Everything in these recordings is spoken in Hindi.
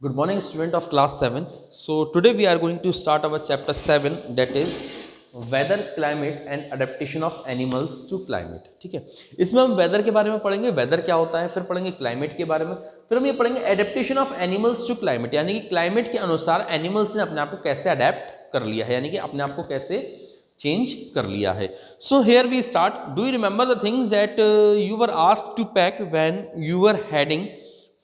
Good morning, student of class 7. So today we are going to start our chapter 7, that is weather, climate and adaptation of animals to climate. ठीक है, इसमें हम वेदर के बारे में पढ़ेंगे, वेदर क्या होता है, फिर पढ़ेंगे क्लाइमेट के बारे में, फिर हम ये पढ़ेंगे adaptation of animals to climate, यानी कि क्लाइमेट के अनुसार एनिमल्स ने अपने आप को कैसे अडेप्ट कर लिया है, यानी कि अपने आप को कैसे चेंज कर लिया है. So here we start. Do you remember the things that you were asked to pack when you were heading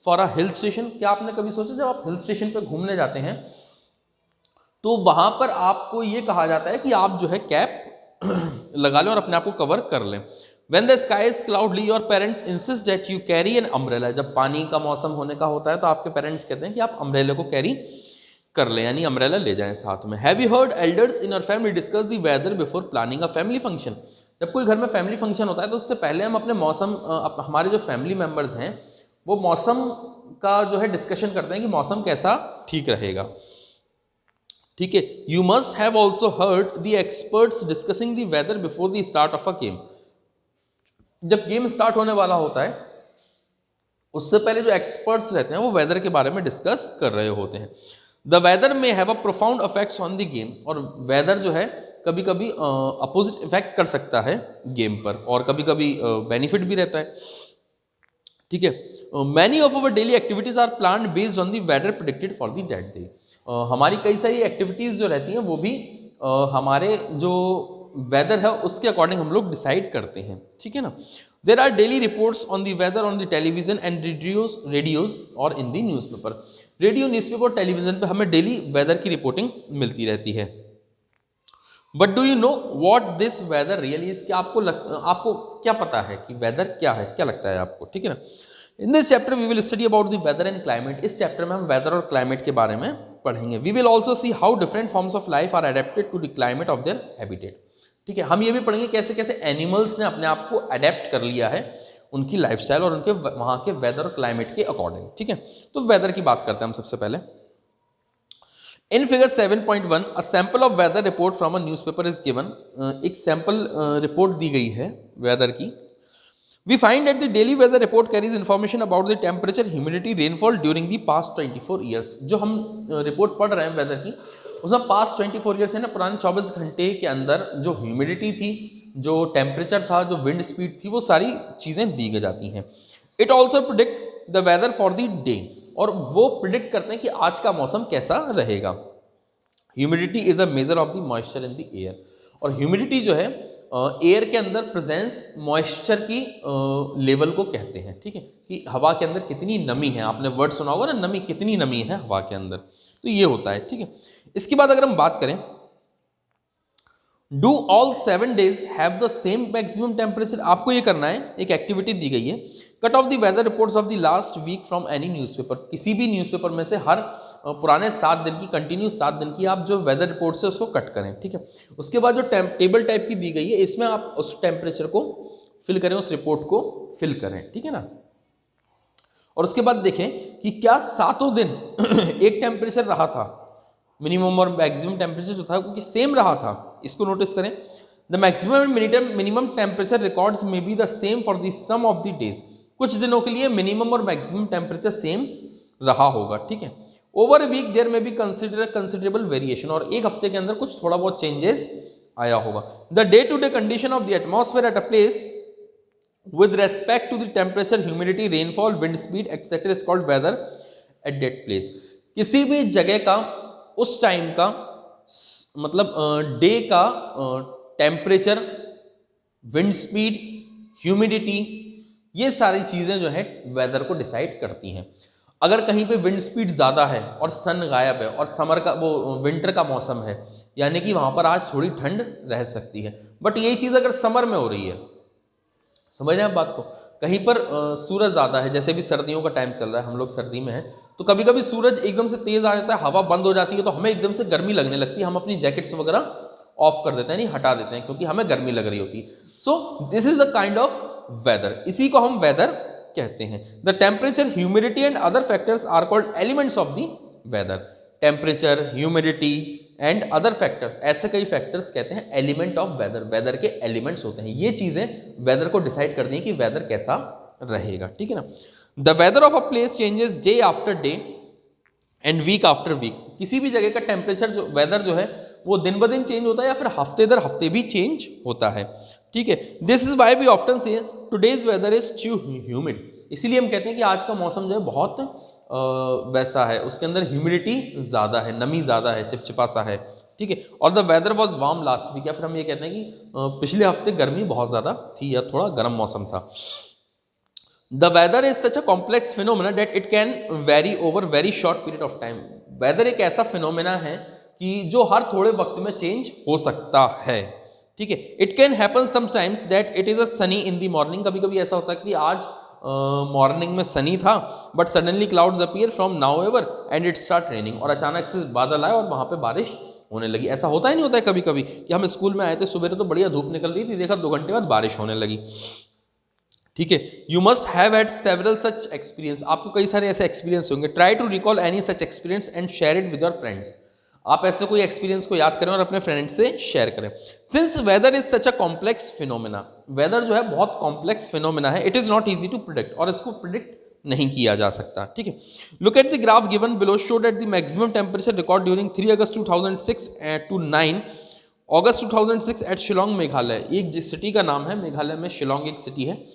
for a hill station? क्या आपने कभी सोचा जब आप हिल स्टेशन पे घूमने जाते हैं तो वहां पर आपको ये कहा जाता है कि आप जो है कैप लगा लें और अपने आप को कवर कर लें. When the sky is cloudy, your parents insist that you carry an umbrella. जब पानी का मौसम होने का होता है तो आपके पेरेंट्स कहते हैं कि आप अम्ब्रेला को कैरी कर लें, यानी अम्ब्रेला ले जाएं साथ में. Have you heard elders in your family discuss the weather before planning a family function? जब कोई घर में फैमिली फंक्शन होता है तो उससे पहले हम अपने मौसम हमारे जो फैमिली मेंबर्स हैं वो मौसम का जो है डिस्कशन करते हैं कि मौसम कैसा ठीक रहेगा. ठीक है. You must have also heard the experts discussing the weather before the start of a game. जब गेम स्टार्ट होने वाला होता है उससे पहले जो एक्सपर्ट्स रहते हैं वो वेदर के बारे में डिस्कस कर रहे होते हैं. द वेदर में have a profound effects on the game. और वेदर जो है कभी कभी अपोजिट इफेक्ट कर सकता है गेम पर और कभी कभी बेनिफिट भी रहता है. ठीक है. Many of our daily activities are planned based on the weather predicted for the that day. हमारी कई सारी एक्टिविटीज जो रहती हैं वो भी हमारे जो वेदर है उसके अकॉर्डिंग हम लोग डिसाइड करते हैं. ठीक है ना. There are daily reports on the weather on the television and radios और in the newspaper. Radio, newspaper, television पे हमें डेली वेदर की रिपोर्टिंग मिलती रहती है. But do you know what this weather really is? आपको क्या पता है कि वेदर क्या है, क्या लगता है आपको? ठीक है ना. In this chapter we will study about the weather and climate. इस चैप्टर में हम वेदर और क्लाइमेट के बारे में पढ़ेंगे. We will also see how different forms of life are adapted to the climate of their habitat. ठीक है. हम ये भी पढ़ेंगे कैसे कैसे एनिमल्स ने अपने आप को अडेप्ट कर लिया है उनकी लाइफस्टाइल और उनके वहाँ के वेदर और क्लाइमेट के अकॉर्डिंग. ठीक है. तो वेदर की बात करते हैं हम सबसे पहले. In figure 7.1 a sample of weather report from a newspaper is given. एक सैंपल रिपोर्ट दी गई है वेदर की. We find that the daily weather report carries information about the temperature, humidity, rainfall during the past 24 years. जो हम रिपोर्ट पढ़ रहे हैं वेदर की उसमें पास्ट 24 ईयर्स है ना, पुराने 24 घंटे के अंदर जो ह्यूमिडिटी थी, जो टेम्परेचर था, जो विंड स्पीड थी, वो सारी चीज़ें दी जाती हैं. It also predict the weather for the day. और वो प्रिडिक्ट करते हैं कि आज का मौसम कैसा रहेगा. Humidity is a measure of the moisture in the air. और ह्यूमिडिटी जो है एयर के अंदर प्रेजेंस मॉइस्चर की लेवल को कहते हैं. ठीक है. कि हवा के अंदर कितनी नमी है. आपने वर्ड सुना होगा ना, नमी, कितनी नमी है हवा के अंदर. तो ये होता है. ठीक है. इसके बाद अगर हम बात करें, do all 7 days have the same maximum temperature. आपको ये करना है, एक एक्टिविटी दी गई है. Cut off the weather reports of the last week from any newspaper. किसी भी न्यूज़पेपर में से हर पुराने 7 दिन की, कंटिन्यू 7 दिन की आप जो वेदर रिपोर्ट है उसको कट करें. ठीक है. उसके बाद जो टेबल टाइप की दी गई है इसमें आप उस टेम्परेचर को फिल करें, उस रिपोर्ट को फिल करें. ठीक है ना. और उसके बाद देखें कि क्या 7 दिन एक टेम्परेचर रहा था, मिनिमम और मैक्सिमम टेम्परेचर जो था क्योंकि सेम रहा था. इसको नोटिस करें. The maximum and minimum temperature records में be the same for the some of the days. कुछ दिनों के लिए मिनिमम और मैक्सिमम टेम्परेचर सेम रहा होगा. ठीक है. ओवर वीक देयर में बी कंसिडरेबल वेरिएशन. और एक हफ्ते के अंदर कुछ थोड़ा बहुत चेंजेस आया होगा. The day to day condition of the atmosphere at a place with respect to the temperature, humidity, rainfall, wind speed etc is called weather at that place. किसी भी जगह का उस टाइम का मतलब डे का टेम्परेचर, विंड स्पीड, ह्यूमिडिटी, ये सारी चीज़ें जो है वेदर को डिसाइड करती हैं. अगर कहीं पे विंड स्पीड ज़्यादा है और सन गायब है और समर का वो विंटर का मौसम है, यानी कि वहाँ पर आज थोड़ी ठंड रह सकती है. बट यही चीज़ अगर समर में हो रही है, समझ रहे हैं आप बात को, कहीं पर सूरज ज़्यादा है, जैसे भी सर्दियों का टाइम चल रहा है, हम लोग सर्दी में हैं, तो कभी कभी सूरज एकदम से तेज़ आ जाता है, हवा बंद हो जाती है, तो हमें एकदम से गर्मी लगने लगती है. हम अपनी जैकेट्स वगैरह ऑफ कर देते हैं, नहीं हटा देते हैं, क्योंकि हमें गर्मी लग रही होती है. So this is the kind of weather. इसी को हम वेदर कहते हैं. The temperature, humidity and other factors are called elements of the weather. Temperature, humidity and other factors, ऐसे कई फैक्टर्स कहते हैं एलिमेंट ऑफ वेदर. वेदर के एलिमेंट्स होते हैं. ये चीजें वेदर को डिसाइड करती हैं कि वेदर कैसा रहेगा. ठीक है ना. The weather of a place changes day after day and week after week, किसी भी जगह का टेम्परेचर जो वेदर जो है वो दिन ब दिन चेंज होता है या फिर हफ्ते दर हफ्ते भी चेंज होता है, ठीक है। This is why we often say today's weather is too humid, इसीलिए हम कहते हैं कि आज का मौसम जो है बहुत वैसा है, उसके अंदर ह्यूमिडिटी ज़्यादा है, नमी ज़्यादा है, चिपचिपा सा है, ठीक है। और the weather was warm last week, या फिर हम ये कहते हैं कि पिछले हफ्ते गर्मी बहुत ज़्यादा थी या थोड़ा गर्म मौसम था। The weather is such a complex phenomena that it can vary over very short period of time. Weather एक ऐसा फिनोमेना है कि जो हर थोड़े वक्त में चेंज हो सकता है, ठीक है। It can happen sometimes that it is a sunny in the morning, कभी कभी ऐसा होता है कि आज मॉर्निंग में सनी था but suddenly clouds appear from now ever and it start raining, और अचानक से बादल आए और वहाँ पे बारिश होने लगी। ऐसा होता ही नहीं होता है कभी कभी कि हम स्कूल में आए थे सुबह तो बढ़िया धूप निकल रही थी, देखा 2 घंटे बाद बारिश होने लगी, ठीक है। You must have had several such experience, आपको कई सारे ऐसे एक्सपीरियंस होंगे। Try to recall any such experience and share it with your friends, आप ऐसे कोई एक्सपीरियंस को याद करें और अपने फ्रेंड से शेयर करें। Since weather is such a complex phenomena, weather जो है बहुत कॉम्प्लेक्स फिनोमेना है, it is not easy to predict, और इसको प्रिडिक्ट नहीं किया जा सकता, ठीक है। Look at the graph given below, show that the maximum temperature record during 3 August 2006 to 9 August 2006 at Shillong Meghalaya, एक जिस सिटी का नाम है मेघालय में, शिलोंग एक सिटी है,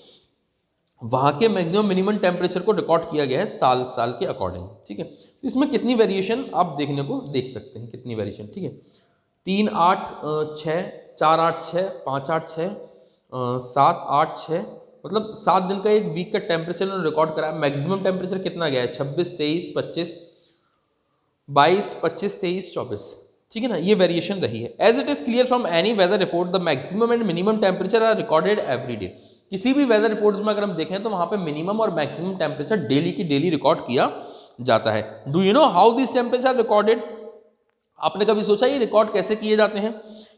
वहाँ के मैक्सिमम मिनिमम टेम्परेचर को रिकॉर्ड किया गया है साल साल के अकॉर्डिंग, ठीक है। तो इसमें कितनी वेरिएशन आप देखने को देख सकते हैं, कितनी वेरिएशन, ठीक है। 3, 8, 6, 4, 8, 6, 5, 8, 6, 7, 8, 6, मतलब 7 दिन का एक वीक का टेम्परेचर उन्होंने रिकॉर्ड करा है। मैक्सिमम टेम्परेचर कितना गया है? 26, 23, 25, 22, 25, 23, 24, ठीक है ना, ये वेरिएशन रही है। As it is clear from any weather report, the maximum and minimum temperature are recorded every day. किसी भी वेदर रिपोर्ट्स में अगर हम देखें तो वहां पे मिनिमम और मैक्सिमम टेम्परेचर डेली की डेली रिकॉर्ड किया जाता है। Do you know how this temperature recorded, आपने कभी सोचा ये रिकॉर्ड कैसे किए जाते हैं?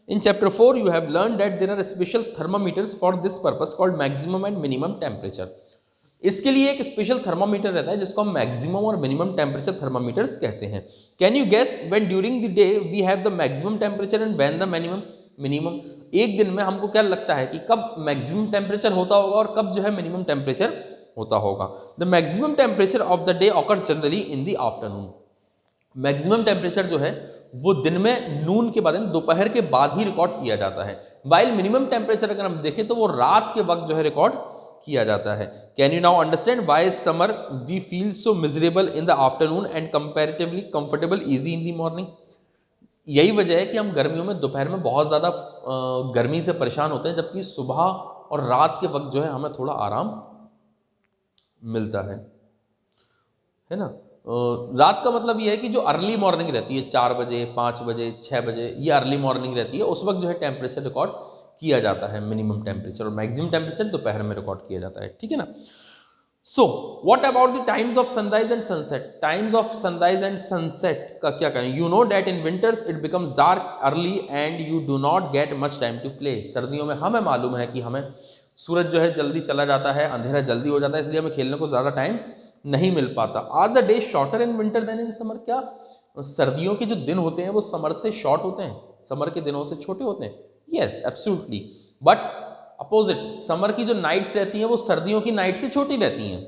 In chapter 4 you have learn that there are special thermometers for this purpose called maximum and minimum temperature. इसके लिए एक स्पेशल थर्मामीटर रहता है जिसको हम मैक्सिमम और मिनिमम टेम्परेचर थर्मामीटर्स कहते हैं। Can you guess when during the day we have the maximum temperature and when the minimum, एक दिन में हमको क्या लगता है कि कब मैक्सिमम टेम्परेचर होता होगा और कब जो है मिनिमम टेम्परेचर होता होगा? The maximum temperature of the day occur generally in the afternoon, maximum temperature जो है वो दिन में नून के बाद, दोपहर के बाद ही रिकॉर्ड किया जाता है। वाइल मिनिमम टेम्परेचर अगर हम देखें तो वो रात के वक्त जो है रिकॉर्ड किया जाता है। Can you now understand why summer we feel so miserable in the afternoon and comparatively comfortable easy in the morning? यही वजह है कि हम गर्मियों में दोपहर में बहुत ज़्यादा गर्मी से परेशान होते हैं, जबकि सुबह और रात के वक्त जो है हमें थोड़ा आराम मिलता है ना। रात का मतलब ये है कि जो अर्ली मॉर्निंग रहती है 4 बजे, 5 बजे, 6 बजे, ये अर्ली मॉर्निंग रहती है, उस वक्त जो है टेम्परेचर रिकॉर्ड किया जाता है मिनिमम टेम्परेचर, और मैक्सिमम टेम्परेचर दोपहर में रिकॉर्ड किया जाता है, ठीक है ना। So what about the times of sunrise and sunset? Times of sunrise and sunset का क्या करें? You know that in winters it becomes dark early and you do not get much time to play. सर्दियों में हमें मालूम है कि हमें सूरज जो है जल्दी चला जाता है, अंधेरा जल्दी हो जाता है, इसलिए हमें खेलने को ज़्यादा टाइम नहीं मिल पाता। Are the day shorter in winter than in summer? क्या सर्दियों के जो दिन होते हैं वो समर से शॉर्ट होते हैं, समर के दिनों से छोटे होते हैं? Yes absolutely, but opposite, summer की जो नाइट्स रहती हैं वो सर्दियों की नाइट से छोटी रहती हैं।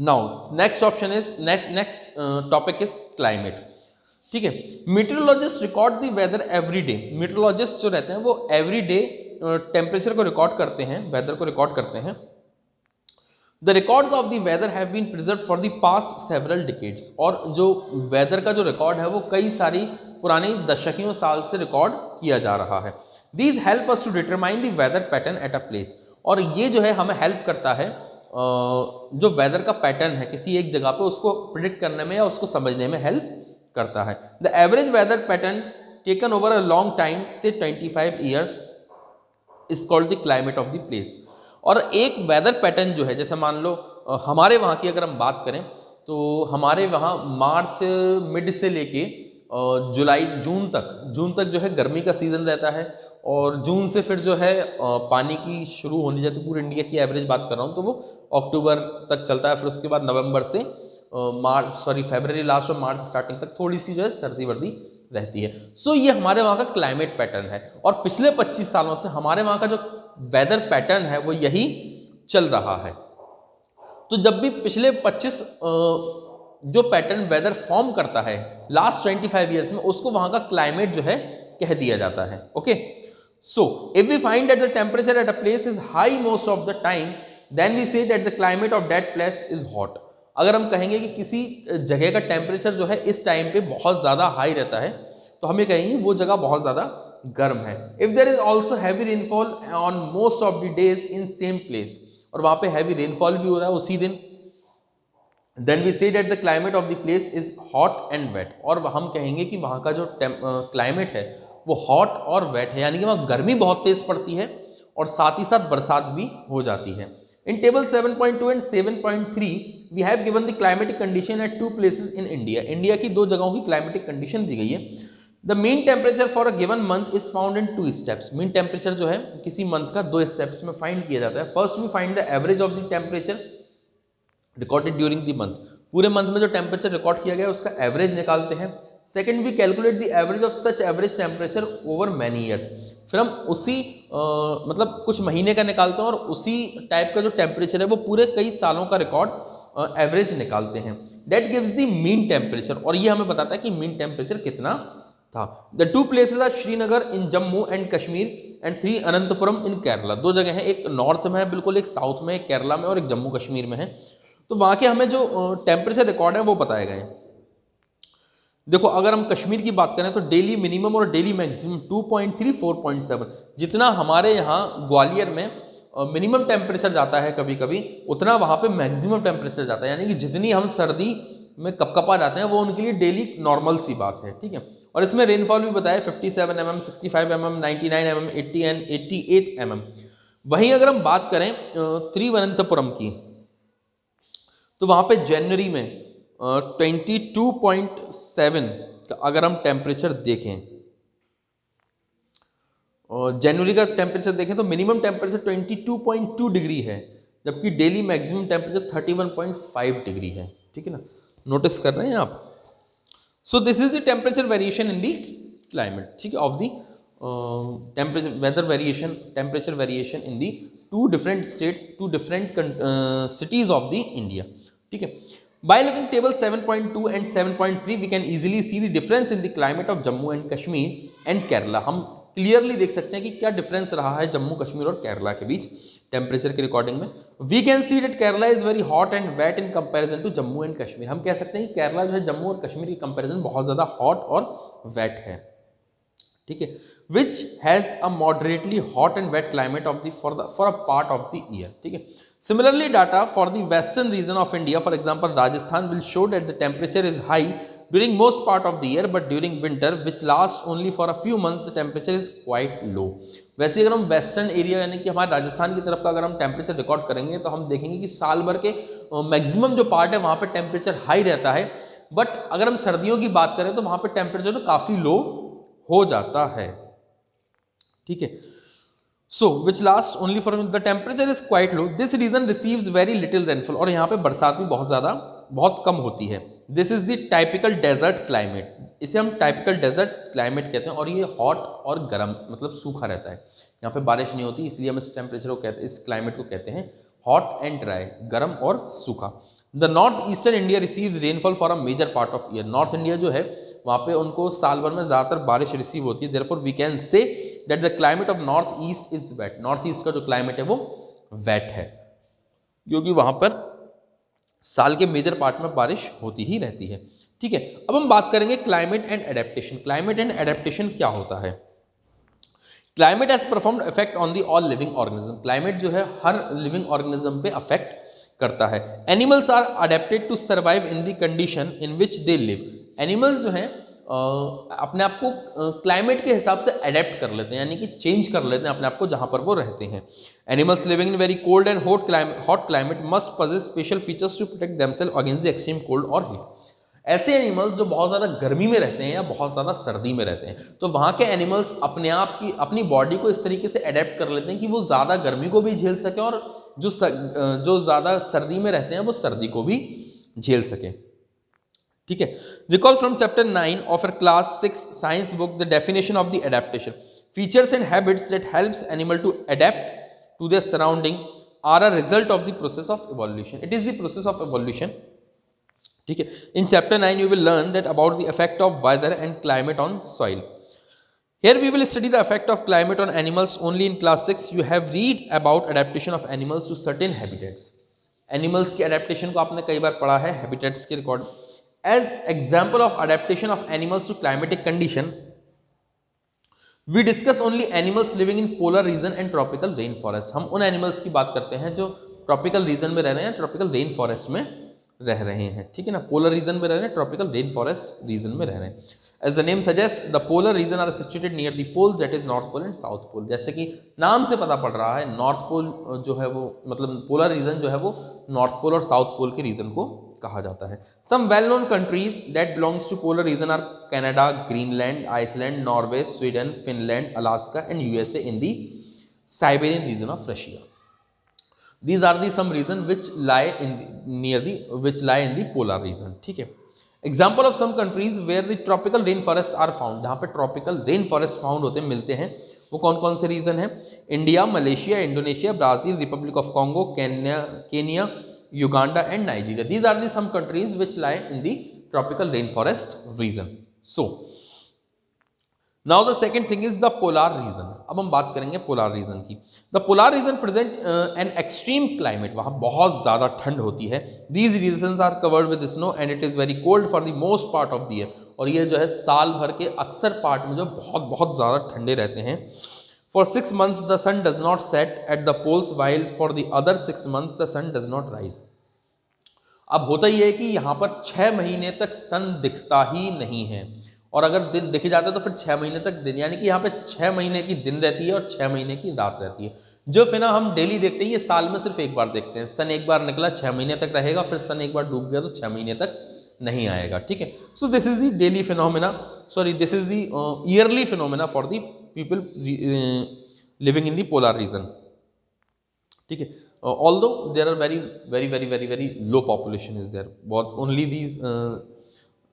Now next option is next topic is climate, ठीक है। Meteorologist record the weather every day. Meteorologist जो रहते हैं वो एवरी डे टेम्परेचर को रिकॉर्ड करते हैं, वेदर को रिकॉर्ड करते हैं। The records of the weather have been preserve for the past several decades, और जो वेदर का जो रिकॉर्ड है वो कई सारी पुरानी दशकों साल से रिकॉर्ड किया जा रहा है। These help us to determine the weather pattern at a place, और ये जो है हमें हेल्प करता है जो वेदर का पैटर्न है किसी एक जगह पे उसको प्रिडिक्ट करने में या उसको समझने में हेल्प करता है। The average weather pattern taken over a long time say 25 years is called the climate of the place. और एक वेदर पैटर्न जो है, जैसे मान लो हमारे वहाँ की अगर हम बात करें तो हमारे वहाँ मार्च मिड से लेके जुलाई जून तक जो है गर्मी का सीज़न रहता है, और जून से फिर जो है पानी की शुरू होनी जाती है। पूरे इंडिया की एवरेज बात कर रहा हूँ तो वो अक्टूबर तक चलता है, फिर उसके बाद नवंबर से फरवरी लास्ट और मार्च स्टार्टिंग तक थोड़ी सी जो है सर्दी वर्दी रहती है। सो ये हमारे वहाँ का क्लाइमेट पैटर्न है, और पिछले 25 सालों से हमारे वहाँ का जो वेदर पैटर्न है वो यही चल रहा है। तो जब भी पिछले 25 जो पैटर्न वेदर फॉर्म करता है लास्ट 25 ईयर्स में, उसको वहां का क्लाइमेट जो है कह दिया जाता है। Okay, so if we find that the temperature at a place is high most of the time, then we say that the climate of that place is hot. अगर हम कहेंगे कि किसी जगह का टेम्परेचर जो है इस टाइम पे बहुत ज्यादा हाई रहता है, तो हम ये कहेंगे वो जगह बहुत ज्यादा गर्म है। If there is also heavy rainfall on most of the days in same place, और वहां पे हैवी रेनफॉल भी हो रहा है उसी दिन, then we say that the climate of the place is hot and wet. और हम कहेंगे कि वहां का जो क्लाइमेट है वो हॉट और वेट है, यानी कि वहां गर्मी बहुत तेज पड़ती है और साथ ही साथ बरसात भी हो जाती है। In table 7.2 and 7.3 we have given the climatic condition at 2 places in India. India की 2 जगहों की क्लाइमेटिक कंडीशन दी गई है। The mean temperature for a given month is found in 2 steps. Mean temperature जो है किसी मंथ का 2 स्टेप्स में फाइंड किया जाता है। First we find the average of the temperature recorded during the month. पूरे मंथ में जो टेम्परेचर रिकॉर्ड किया गया उसका एवरेज निकालते हैं। Second, we calculate the average of such average temperature over many years. फिर हम उसी मतलब कुछ महीने का निकालते हैं और उसी टाइप का जो टेम्परेचर है वो पूरे कई सालों का रिकॉर्ड एवरेज निकालते हैं। That gives the mean temperature, और ये हमें बताता है कि मीन टेम्परेचर कितना था। The 2 places are Srinagar in Jammu and Kashmir and 3 Ananthapuram in Kerala. 2 जगह हैं, एक नॉर्थ में है बिल्कुल, एक साउथ में, एक केरला में और एक जम्मू कश्मीर में है। तो वहां के हमें जो टेम्परेचर रिकॉर्ड है वो बताए गए हैं। देखो, अगर हम कश्मीर की बात करें तो डेली मिनिमम और डेली मैक्सिमम 2.3 4.7, जितना हमारे यहाँ ग्वालियर में मिनिमम टेम्परेचर जाता है कभी कभी, उतना वहाँ पे मैक्सिमम टेम्परेचर जाता है। यानी कि जितनी हम सर्दी में कपकपा जाते हैं वो उनके लिए डेली नॉर्मल सी बात है, ठीक है। और इसमें रेनफॉल भी बताया 57 mm, 65 mm, 99 mm, 80 and 88 mm। वहीं अगर हम बात करें तिरुवनंतपुरम की, तो वहाँ पे जनवरी में 22.7 का अगर हम टेम्परेचर देखें, जनवरी का टेम्परेचर देखें तो मिनिमम टेम्परेचर 22.2 डिग्री है, जबकि डेली मैक्सिमम टेम्परेचर 31.5 डिग्री है, ठीक है ना। नोटिस कर रहे हैं आप। So this is the temperature variation in the climate, ठीक है, of the temperature weather variation, temperature variation in the 2 different state, 2 different cities of the India, ठीक है। By looking table 7.2 and 7.3 we can easily see the difference in the climate of Jammu and Kashmir and Kerala। हम क्लियरली देख सकते हैं कि क्या डिफरेंस रहा है जम्मू कश्मीर और केरला के बीच टेम्परेचर की रिकॉर्डिंग में। We can see that Kerala is very hot and wet in comparison to Jammu and Kashmir. हम कह सकते हैं कि केरला जो है जम्मू और कश्मीर की कंपैरिजन बहुत ज़्यादा हॉट और वेट है, ठीक है। which has a moderately hot and wet climate of the for a part of the year, ठीक है। Similarly, data for the western region of India, for example Rajasthan, will show that the temperature is high during most part of the year, but during winter, which lasts only for a few months, the temperature is quite low। वैसे अगर हम वेस्टर्न एरिया यानी कि हमारे राजस्थान की तरफ का अगर हम टेम्परेचर रिकॉर्ड करेंगे तो हम देखेंगे कि साल भर के मैक्सिमम जो पार्ट है वहाँ पे टेम्परेचर हाई रहता है, बट अगर हम सर्दियों की बात करें तो वहाँ पे टेम्परेचर तो काफ़ी लो हो जाता है, ठीक है। So which last only for the temperature is quite low, this region receives very little rainfall. और यहाँ पे बरसात भी बहुत कम होती है। This is the typical desert climate, इसे हम टाइपिकल डेजर्ट क्लाइमेट कहते हैं। और ये हॉट और गर्म मतलब सूखा रहता है, यहाँ पे बारिश नहीं होती, इसलिए हम इस टेम्परेचर को कहते हैं, इस क्लाइमेट को कहते हैं हॉट एंड ड्राई, गर्म और सूखा। The north eastern India receives rainfall for a major part of year. North India जो है वहाँ पे उनको साल भर में ज़्यादातर बारिश रिसीव होती है। Therefore we can say that the climate of north east is wet. North east का जो क्लाइमेट है वो वेट है, क्योंकि वहाँ पर साल के मेजर पार्ट में बारिश होती ही रहती है, ठीक है। अब हम बात करेंगे climate and adaptation. Climate and adaptation क्या होता है? Climate has performed effect on the all living organism. Climate जो है हर लिविंग ऑर्गेनिज्म पे अफेक्ट करता है। Animals are adapted to survive in the condition in which they live. Animals जो हैं अपने आप को क्लाइमेट के हिसाब से अडेप्ट कर लेते हैं, यानी कि चेंज कर लेते हैं अपने आप को जहाँ पर वो रहते हैं। Animals living in very cold and hot climate must possess special features to protect themselves against the extreme cold और हीट। ऐसे एनिमल्स जो बहुत ज़्यादा गर्मी में रहते हैं या बहुत ज़्यादा सर्दी में रहते हैं, तो वहाँ के एनिमल्स अपनी बॉडी को इस तरीके से अडेप्ट कर लेते हैं कि वो ज़्यादा गर्मी को भी झेल सकें और जो ज़्यादा सर्दी में रहते हैं वो सर्दी को भी झेल सकें, ठीक है। Recall from chapter 9 of a class 6 science book the definition of the adaptation, features and habits that helps animal to adapt to their surrounding are a result of the process of evolution. It is the process of evolution. ठीक है. In chapter 9 you will learn that about the effect of weather and climate on soil. Here we will study the effect of climate on animals. Only in class 6 you have read about adaptation of animals to certain habitats. Animals के adaptation को आपने कई बार पढ़ा है habitats के record. As example of adaptation of animals to climatic condition, we discuss only animals living in polar region and tropical rainforest. हम उन animals की बात करते हैं जो tropical region में रह रहे हैं, tropical rainforest में रह रहे हैं. ठीक है ना, polar region में रह रहे हैं, tropical rainforest region में रह रहे हैं. As the name suggests, the polar region are situated near the poles, that is North Pole and South Pole. जैसे कि नाम से पता पड़ रहा है, नॉर्थ पोल जो है वो मतलब पोलर रीजन जो है वो नॉर्थ पोल और साउथ पोल के रीजन को कहा जाता है. Some well-known countries that belongs to polar region are Canada, Greenland, Iceland, Norway, Sweden, Finland, Alaska and USA in the Siberian region of Russia. These are the some region which lie in the polar region. ठीक है. Example of some countries where the tropical rain forest are found. जहाँ पे ट्रॉपिकल रेन फॉरेस्ट फाउंड होते हैं, मिलते हैं, वो कौन कौन से रीजन है? India, Malaysia, Indonesia, Brazil, Republic of Congo, Kenya, Uganda and Nigeria. These are the some countries which lie in the tropical rain forest region. So now the second thing is the polar region. अब हम बात करेंगे पोलार रीजन की. The polar region present an extreme climate. वहाँ बहुत ज़्यादा ठंड होती है. These regions are covered with snow and it is very cold for the most part of the year. और ये जो है साल भर के अक्सर पार्ट में जो बहुत बहुत ज़्यादा ठंडे रहते हैं. For 6 months the sun does not set at the poles while for the other 6 months the sun does not rise. अब होता ही है कि यहाँ पर 6 महीने तक सन दिखता ही नहीं है, और अगर दिन दिख जाता है तो फिर 6 महीने तक दिन, यानी कि यहाँ पे 6 महीने की दिन रहती है और 6 महीने की रात रहती है. जो फिना हम डेली देखते हैं ये साल में सिर्फ एक बार देखते हैं. सन एक बार निकला 6 महीने तक रहेगा, फिर सन एक बार डूब गया तो 6 महीने तक नहीं आएगा. ठीक है. So this is the daily phenomena, sorry this is the yearly phenomena for the people living in the polar region. ठीक है. Although there are very very very very very low population is there, बहुत only these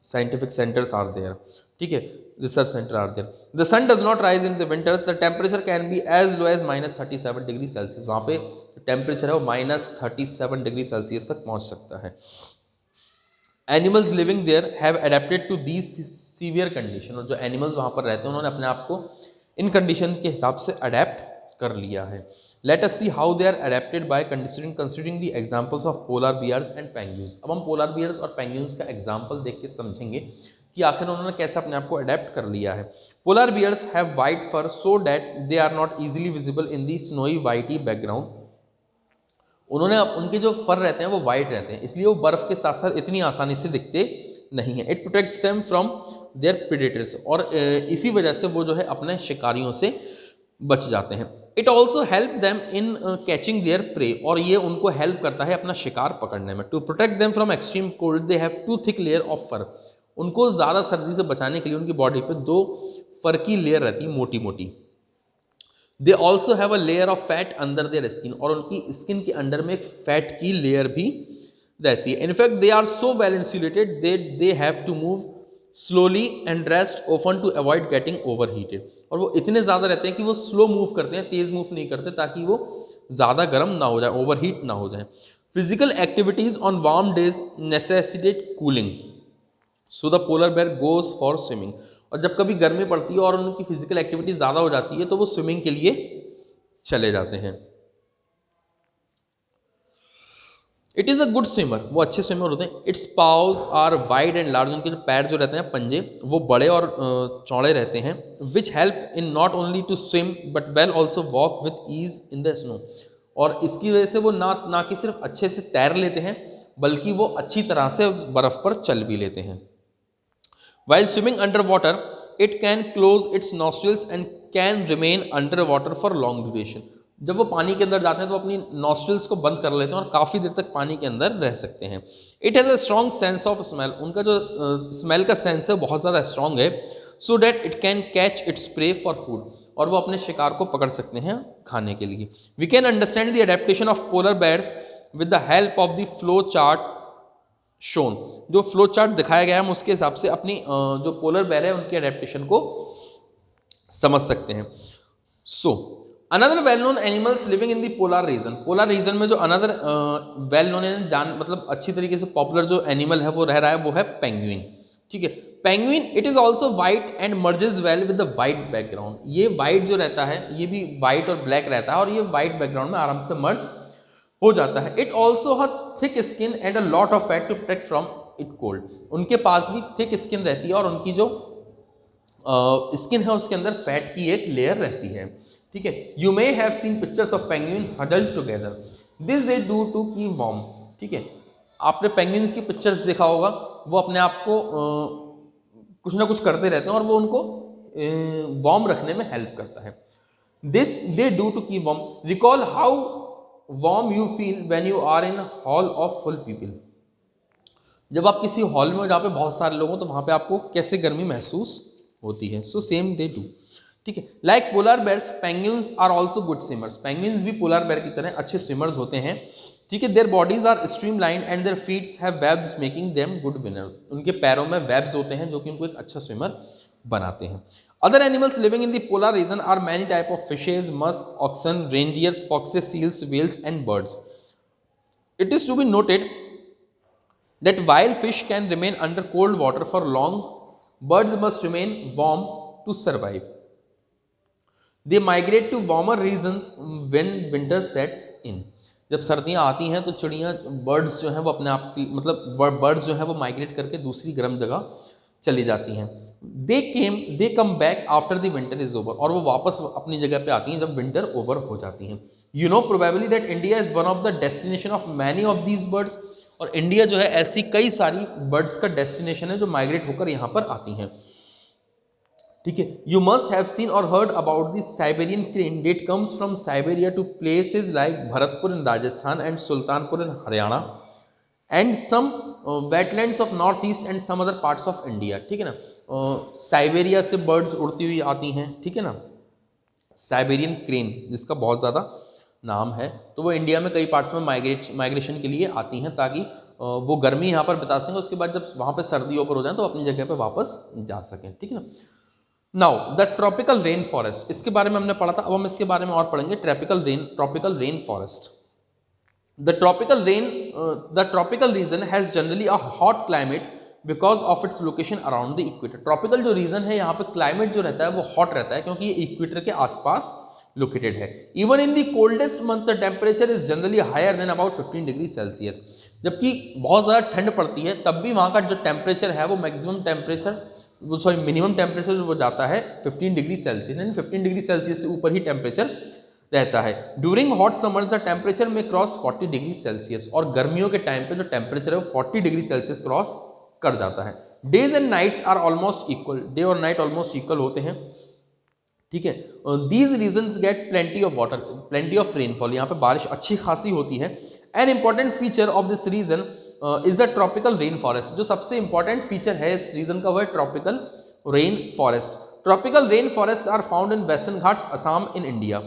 scientific centers are there. ठीक है, research center are there. The sun does not rise in the winters. The temperature can be as low as -37 degree Celsius. वहाँ पे टेम्परेचर है वो -37 डिग्री सेल्सियस तक पहुँच सकता है. Animals living there have adapted to these severe condition. और जो एनिमल्स वहाँ पर रहते हैं उन्होंने अपने आप को इन कंडीशन के हिसाब से अडेप्ट कर लिया है. Let us see how they are adapted by considering the examples of polar bears and penguins. अब हम polar bears और penguins का example देख के समझेंगे कि आखिर उन्होंने कैसे अपने आप को adapt कर लिया है. Polar bears have white fur so that they are not easily visible in the snowy whitey background. उन्होंने उनके जो फर रहते हैं वो वाइट रहते हैं, इसलिए वो बर्फ के साथ साथ इतनी आसानी से दिखते नहीं है. It protects them from their predators. और इसी वजह से वो जो है अपने शिकारियों से बच जाते हैं. It also help them in catching there pray. और ये उनको हेल्प करता है अपना शिकार पकड़ने में. To protect them from extreme cold they have 2 thick layer of fur. उनको ज़्यादा सर्दी से बचाने के लिए उनकी बॉडी पे 2 फर की लेयर रहती है, मोटी मोटी. They also have a layer of fat under their skin. और उनकी स्किन के अंडर में एक फैट की लेयर भी रहती है. In fact they are so well insulated they have to move slowly and rest often to avoid getting overheated. और वो इतने ज़्यादा रहते हैं कि वो स्लो मूव करते हैं, तेज़ मूव नहीं करते, ताकि वो ज़्यादा गर्म ना हो जाए, ओवर हीट ना हो जाए. Physical activities on warm days necessitate cooling, so the polar bear goes for swimming. और जब कभी गर्मी पड़ती है और उनकी फिजिकल एक्टिविटी ज़्यादा हो जाती है तो वो स्विमिंग के लिए चले जाते हैं. It is a good swimmer. वो अच्छे स्विमर होते हैं. Its paws are wide and large. उनके जो पैर जो रहते हैं पंजे वो बड़े और चौड़े रहते हैं. Which help in not only to swim but well also walk with ease in the snow. और इसकी वजह से वो ना कि सिर्फ अच्छे से तैर लेते हैं बल्कि वो अच्छी तरह से बर्फ़ पर चल भी लेते हैं. While swimming under water it can close it's nostrils and can remain under water for long duration. जब वो पानी के अंदर जाते हैं तो अपनी नॉस्ट्रिल्स को बंद कर लेते हैं और काफ़ी देर तक पानी के अंदर रह सकते हैं. It has a strong sense of smell. उनका जो स्मेल का सेंस है बहुत ज़्यादा स्ट्रॉन्ग है. So that it can catch its prey for food. और वो अपने शिकार को पकड़ सकते हैं खाने के लिए. We can understand the adaptation of polar bears with the help of the flow chart shown. जो फ्लो चार्ट दिखाया गया है हम उसके हिसाब से अपनी जो पोलर बेयर है उनकी एडेप्टेशन को समझ सकते हैं. So another well known animals living in the polar reason, polar region में जो अनदर वेल नोन जान मतलब अच्छी तरीके से पॉपुलर जो एनिमल है वो रह रहा है वो है पेंगुइन। ठीक है, penguin it is also white and merges well with the white background. ये व्हाइट जो रहता है ये भी व्हाइट और ब्लैक रहता है और ये व्हाइट बैकग्राउंड में आराम से मर्ज हो जाता है। It also have thick skin and a lot of fat to protect from it cold. उनके पास भी थिक स्किन रहती है और उनकी जो स्किन है उसके अंदर फैट की एक लेयर रहती है। ठीक है, you may have seen pictures of penguin huddled together, this they do to keep warm. ठीक है, आपने पेंगुइन्स की पिक्चर्स देखा होगा, वो अपने आप को कुछ ना कुछ करते रहते हैं और वो उनको वार्म रखने में हेल्प करता है। This they do to keep warm, recall how warm you feel when you are in hall of full people. जब आप किसी हॉल में जहाँ पे बहुत सारे लोग हो तो वहाँ पे आपको कैसे गर्मी महसूस होती है। So same they do. ठीक है, like polar bears penguins are also good swimmers, penguins भी पोलर बेयर की तरह अच्छे स्विमर्स होते हैं। ठीक है, their bodies are streamline and their feets have webs making them good swimmer, उनके पैरों में वेब्स होते हैं जो कि उनको एक अच्छा स्विमर बनाते हैं। Other animals living in the polar region are many type of fishes, musk, oxen, reindeers, foxes, seals, whales and birds. It is to be noted that while fish can remain under cold water for long, birds must remain warm to survive. They migrate to warmer regions when winter sets in. जब सर्दियाँ आती हैं तो चिड़ियाँ बर्ड्स जो हैं वो अपने आप की मतलब बर्ड्स जो हैं वो माइग्रेट करके दूसरी गर्म जगह चली जाती हैं। They come back after the winter is over, और वो वापस अपनी जगह पे आती हैं जब विंटर ओवर हो जाती हैं। You know probably that India is one of the destination of many of these birds, और इंडिया जो है ऐसी कई सारी बर्ड्स का डेस्टिनेशन है जो माइग्रेट होकर यहाँ पर आती हैं। ठीक है, यू मस्ट हैव सीन और heard about the Siberian crane that comes from Siberia to places like Bharatpur in Rajasthan and Sultanpur in Haryana and some wetlands of north east and some other parts of India. ठीक है ना, साइबेरिया से बर्ड्स उड़ती हुई आती हैं। ठीक है ना, साइबेरियन क्रेन जिसका बहुत ज़्यादा नाम है, तो वो इंडिया में कई पार्ट्स में माइग्रेशन के लिए आती हैं ताकि वो गर्मी यहाँ पर बिता सकें, उसके बाद जब वहाँ पे सर्दी ऊपर हो जाए तो अपनी जगह पे वापस जा सकें। ठीक है ना। Now the tropical rain forest, इसके बारे में हमने पढ़ा था, अब हम इसके बारे में और पढ़ेंगे। Tropical rain forest, the tropical region has generally a hot climate because of its location around the equator. Tropical जो रीजन है यहाँ पे क्लाइमेट जो रहता है वो हॉट रहता है क्योंकि ये इक्वेटर के आसपास लोकेटेड है। Even in the coldest month the temperature is generally higher than about 15 degree Celsius. जबकि बहुत ज़्यादा ठंड पड़ती है तब भी वहाँ का जो टेम्परेचर है वो मिनिमम टेम्परेचर वो जाता है 15 डिग्री सेल्सियस, यानी 15 डिग्री सेल्सियस से ऊपर ही टेम्परेचर रहता है। During hot summers the temperature में क्रॉस 40 डिग्री सेल्सियस, और गर्मियों के टाइम पे जो टेम्परेचर है वो 40 डिग्री सेल्सियस क्रॉस कर जाता है। Days and nights are almost equal, day और नाइट ऑलमोस्ट इक्वल होते हैं। ठीक है, these regions get plenty of water, plenty of rainfall, यहाँ पे बारिश अच्छी खासी होती है। An important feature of this region is the tropical rain forest, जो सबसे इंपॉर्टेंट फीचर है इस रीजन का वो है tropical rain forest. Tropical rain forest are found in Western Ghats, Assam in India,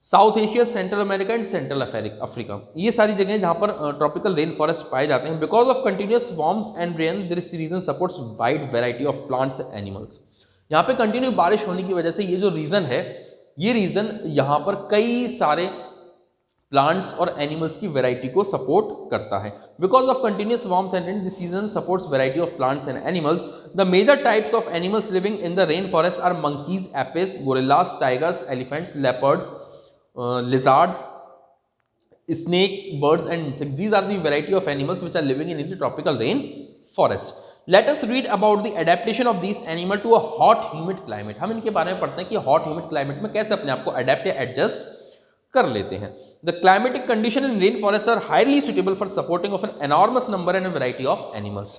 South Asia, Central America and Central Africa, ये सारी जगह जहाँ पर ट्रॉपिकल रेन फॉरेस्ट पाए जाते हैं। Because of continuous warmth and rain this region supports wide variety of plants and animals. यहाँ पे कंटिन्यू बारिश होने की वजह से ये जो रीजन है, ये रीजन यहाँ पर कई सारे प्लांट्स और एनिमल्स की वैरायटी को सपोर्ट करता है। Because of continuous warmth and rain this region supports variety of plants and animals. The major types of animals living in the rain forest are monkeys, apes, gorillas, tigers, elephants, leopards, lizards, snakes, birds and insects. These are the variety of animals which are living in the tropical rain forest. Let us read about the adaptation of these animal to a hot humid climate. हम इनके बारे में पढ़ते हैं कि hot humid climate में कैसे अपने आप को adapt या adjust कर लेते हैं। The climatic condition in rain forests are highly suitable for supporting of an enormous number and a variety of animals.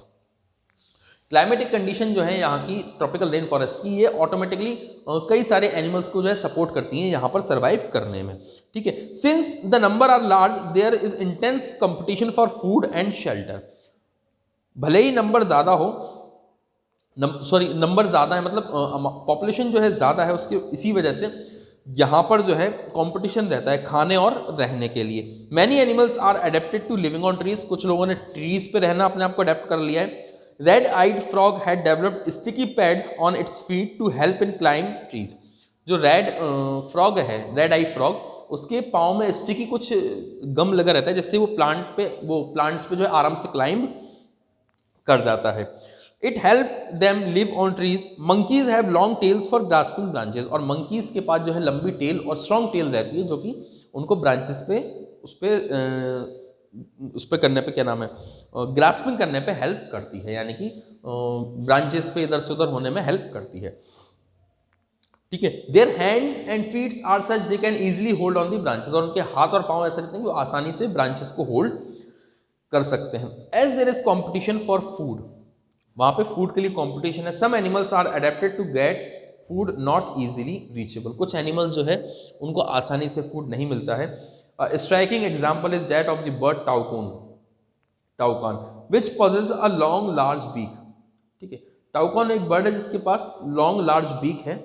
Climatic condition जो है यहाँ की ट्रॉपिकल रेन फॉरेस्ट की, ये ऑटोमेटिकली कई सारे एनिमल्स को जो है सपोर्ट करती हैं यहाँ पर सर्वाइव करने में। ठीक है, since the number are large there is intense competition for food and shelter. भले ही नंबर ज़्यादा हो, नंबर ज़्यादा है मतलब पॉपुलेशन जो है ज़्यादा है, उसके इसी वजह से यहाँ पर जो है कंपटीशन रहता है खाने और रहने के लिए। Many animals are adapted to living on trees, कुछ लोगों ने ट्रीज पे रहना अपने आप को अडेप्ट कर लिया है। Red-eyed frog had developed sticky pads on its feet to help in climb trees. जो रेड फ्रॉग है, रेड आई फ्रॉग, उसके पाँव में स्टिकी कुछ गम लगा रहता है जिससे वो प्लांट्स पे जो है आराम से क्लाइंब कर जाता है। It help them live on trees. Monkeys have long tails for grasping branches, और मंकीज के पास जो है लंबी टेल और स्ट्रॉन्ग टेल रहती है जो कि उनको ब्रांचेस पे उस पे करने पे क्या नाम है, ग्रास्पिंग करने पे हेल्प करती है, यानी कि ब्रांचेस पे इधर से उधर होने में हेल्प करती है। ठीक है, their hands and feets are such they can easily hold on the branches, और उनके हाथ और पांव ऐसे रहते हैं कि वो आसानी से ब्रांचेस को होल्ड कर सकते हैं। As there is competition for food, वहां पे फूड के लिए कॉम्पिटिशन है। Some animals are adapted to get food not easily reachable, कुछ एनिमल्स जो है उनको आसानी से फूड नहीं मिलता है। Striking example is that of the bird toucan which possess a long large beak. ठीक है, टाउकान एक बर्ड है जिसके पास लॉन्ग लार्ज बीक है,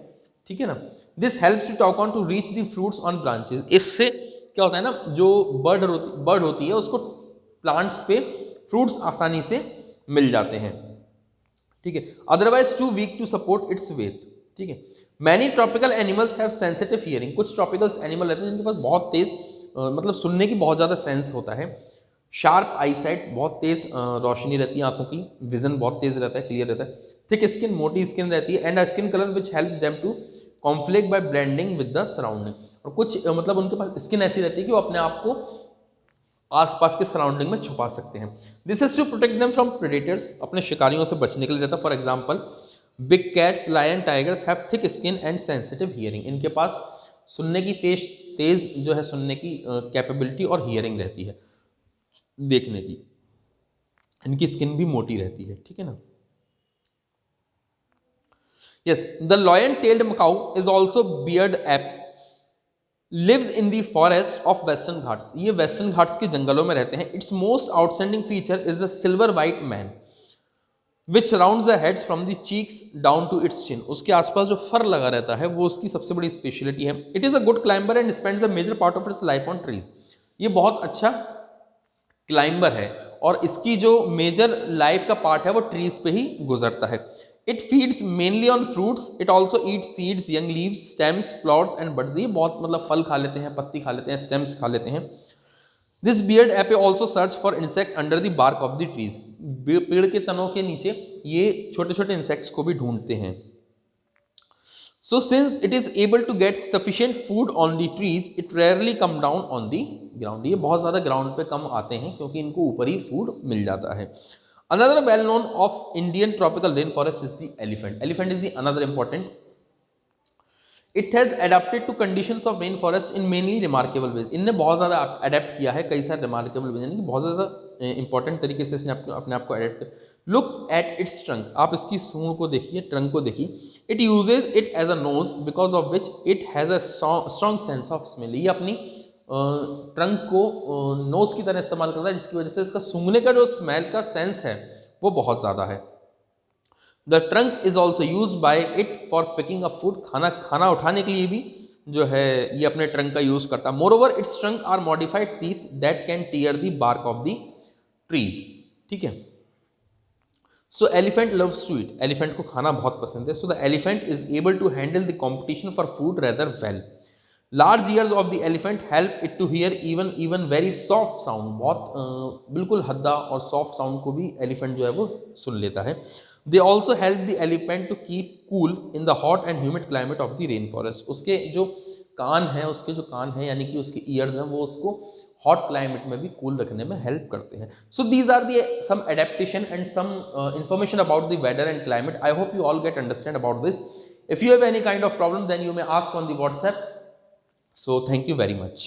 ठीक है ना। This helps to toucan to reach the fruits on branches, इससे क्या होता है ना, जो बर्ड होती है उसको प्लांट्स पे फ्रूट्स आसानी से मिल जाते हैं। ठीक है, otherwise too weak to support its weight. ठीक है, many tropical animals have sensitive hearing, कुछ ट्रॉपिकल एनिमल रहते हैं जिनके पास बहुत तेज मतलब सुनने की बहुत ज़्यादा सेंस होता है। शार्प आई साइट, बहुत तेज रोशनी रहती है आंखों की, विजन बहुत तेज रहता है, क्लियर रहता है। थिक स्किन, मोटी स्किन रहती है। And a skin colour which helps them to conflict by blending with the surrounding, और कुछ मतलब उनके पास स्किन ऐसी रहती है कि वो अपने आप को आसपास के सराउंडिंग में छुपा सकते हैं। This is to protect them from predators, अपने शिकारियों से बचने के लिए रहता है। For example big cats, lion, tigers have thick skin and sensitive hearing, इनके पास सुनने की तेज जो है सुनने की कैपेबिलिटी और हियरिंग रहती है, देखने की, इनकी स्किन भी मोटी रहती है। ठीक है ना। Yes, the lion tailed macaque is also beard ape, lives in the forest of western Ghats, ये वेस्टर्न घाट्स के जंगलों में रहते हैं। Its most outstanding feature is the silver white mane which round the heads from the cheeks down to its chin, उसके आसपास जो फर लगा रहता है वो उसकी सबसे बड़ी स्पेशलिटी है। It is a good climber and spends the major part of its life on trees, ये बहुत अच्छा क्लाइंबर है और इसकी जो मेजर लाइफ का पार्ट है वो ट्रीज पे ही गुजरता है। It feeds mainly on fruits, it also eat seeds, young leaves, stems, flowers and buds, ये बहुत मतलब फल खा लेते हैं, पत्ती खा लेते हैं, स्टेम्स खा लेते हैं। This beard ape also search for insect under the bark of the trees, पेड़ के तनों के नीचे ये छोटे छोटे इंसेक्ट्स को भी ढूंढते हैं। So since it is able to get sufficient food on the trees, it rarely come down on the ground, ये बहुत ज़्यादा ग्राउंड पे कम आते हैं क्योंकि इनको ऊपर ही फूड मिल जाता है। Another well known of Indian tropical rainforest is the elephant. Elephant is the another important. It has adapted to conditions of rainforest in mainly remarkable ways. इनने बहुत ज़्यादा अडेप्ट किया है कई सारे रिमार्केबल वेज, यानी कि बहुत ज़्यादा इंपॉर्टेंट तरीके से इसने अपने आप को adapt. Look at its trunk, आप इसकी सूंड को देखिए, ट्रंक को देखिए। It uses it as a nose because of which it has a strong sense of smell, ये अपनी ट्रंक को नोज की तरह इस्तेमाल करता है जिसकी वजह से इसका सूंघने का जो स्मेल का सेंस है वो बहुत ज़्यादा है। The trunk is also use by it for picking a food, खाना उठाने के लिए भी जो है ये अपने ट्रंक का यूज करता है। Moreover its trunk are modified teeth that can tear the bark of the trees. ठीक है, so elephant loves to eat, elephant को खाना बहुत पसंद है। So the elephant is able to handle the competition for food rather well. Large ears of the elephant help it to hear even very soft sound, बहुत बिल्कुल हद्दा और सॉफ्ट साउंड को भी एलिफेंट जो है वो सुन लेता है। They also help the elephant to keep cool in the hot and humid climate of the rain forest, उसके जो कान है यानी कि उसके ईयर्स हैं वो उसको हॉट क्लाइमेट में भी कूल रखने में हेल्प करते हैं। So these are the some adaptation and some information about the weather and climate. I hope you all get understand about this. If you have any kind of problem then you may ask on the WhatsApp. So thank you very much.